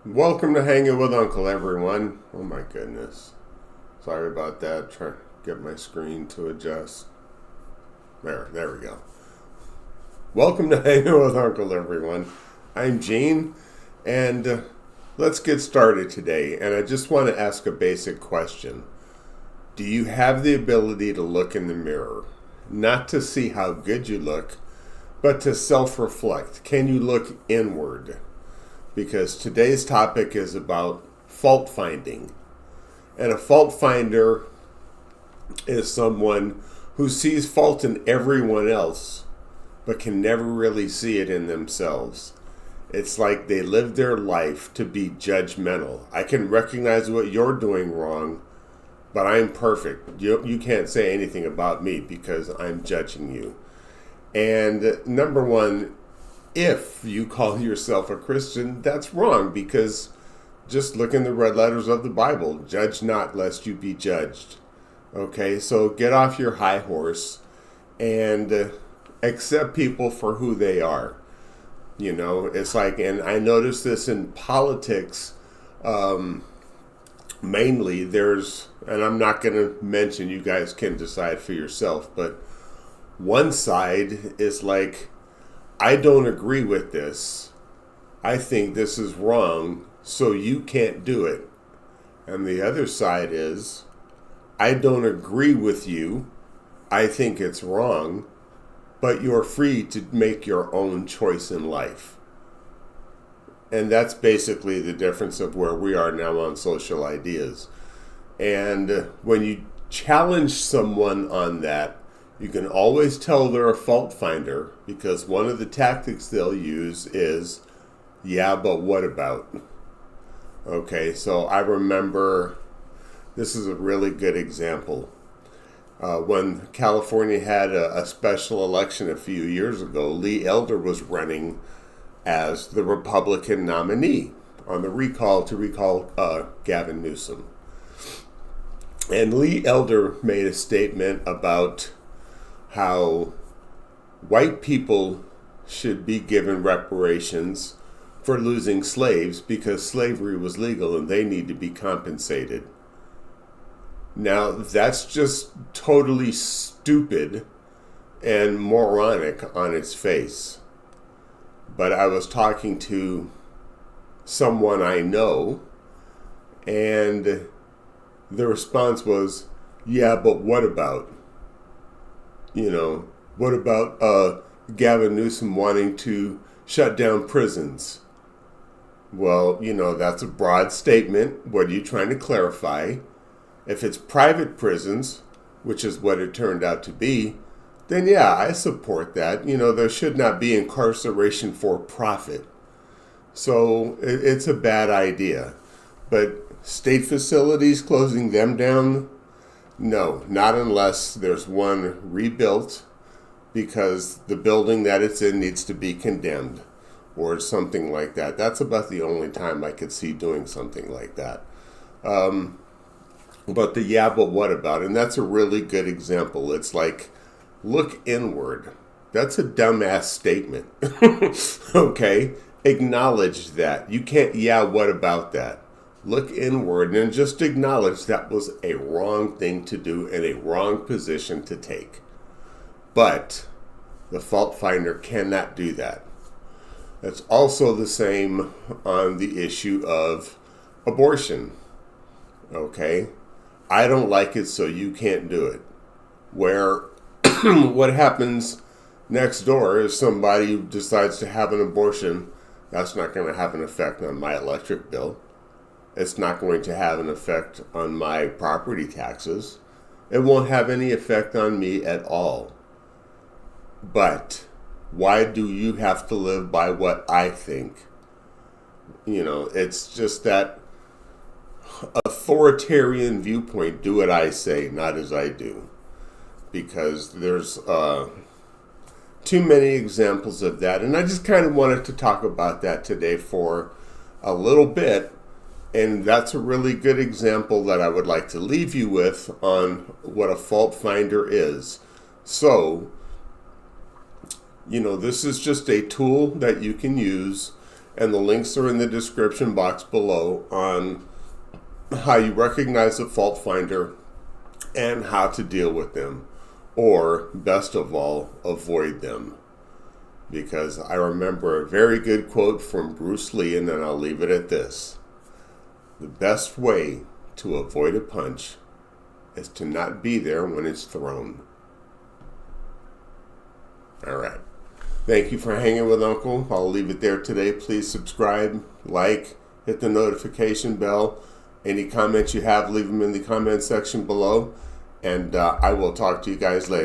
Welcome to Hanging with Uncle, everyone. Oh my goodness. Sorry about that. Trying to get my screen to adjust. There we go. Welcome to Hanging with Uncle, everyone. I'm Gene, and let's get started today. And I just want to ask a basic question. Do you have the ability to look in the mirror? Not to see how good you look, but to self-reflect. Can you look inward? Because today's topic is about fault finding. And a fault finder is someone who sees fault in everyone else, but can never really see it in themselves. It's like they live their life to be judgmental. I can recognize what you're doing wrong, but I'm perfect. You can't say anything about me because I'm judging you. And number one, if you call yourself a Christian, that's wrong, because just look in the red letters of the Bible. Judge not lest you be judged. Okay, so get off your high horse and accept people for who they are. You know, it's like, and I notice this in politics, mainly and I'm not going to mention, you guys can decide for yourself, but one side is like, I don't agree with this. I think this is wrong, so you can't do it. And the other side is, I don't agree with you. I think it's wrong, but you're free to make your own choice in life. And that's basically the difference of where we are now on social ideas. And when you challenge someone on that, you can always tell they're a fault finder, because one of the tactics they'll use is, yeah, but what about? Okay, so I remember, this is a really good example. When California had a special election a few years ago, Lee Elder was running as the Republican nominee on the recall to recall Gavin Newsom. And Lee Elder made a statement about how white people should be given reparations for losing slaves because slavery was legal and they need to be compensated. Now, that's just totally stupid and moronic on its face. But I was talking to someone I know, and the response was, yeah, but what about? You know, what about Gavin Newsom wanting to shut down prisons? Well, you know, that's a broad statement. What are you trying to clarify? If it's private prisons, which is what it turned out to be, then yeah, I support that. You know, there should not be incarceration for profit. So it's a bad idea. But state facilities, closing them down, no, not unless there's one rebuilt because the building that it's in needs to be condemned or something like that. That's about the only time I could see doing something like that. But what about? And that's a really good example. It's like, look inward. That's a dumbass statement. Okay? Acknowledge that. You can't, what about that? Look inward and just acknowledge that was a wrong thing to do and a wrong position to take. But the fault finder cannot do that. It's also the same on the issue of abortion. Okay? I don't like it, so you can't do it. Where what happens next door is somebody who decides to have an abortion. That's not going to have an effect on my electric bill. It's not going to have an effect on my property taxes. It won't have any effect on me at all. But why do you have to live by what I think? You know, it's just that authoritarian viewpoint. Do what I say, not as I do. Because there's too many examples of that. And I just kind of wanted to talk about that today for a little bit. And that's a really good example that I would like to leave you with on what a fault finder is. So, you know, this is just a tool that you can use and the links are in the description box below on how you recognize a fault finder and how to deal with them, or best of all, avoid them. Because I remember a very good quote from Bruce Lee, and then I'll leave it at this: the best way to avoid a punch is to not be there when it's thrown. All right. Thank you for hanging with Uncle. I'll leave it there today. Please subscribe, like, hit the notification bell. Any comments you have, leave them in the comment section below. And I will talk to you guys later.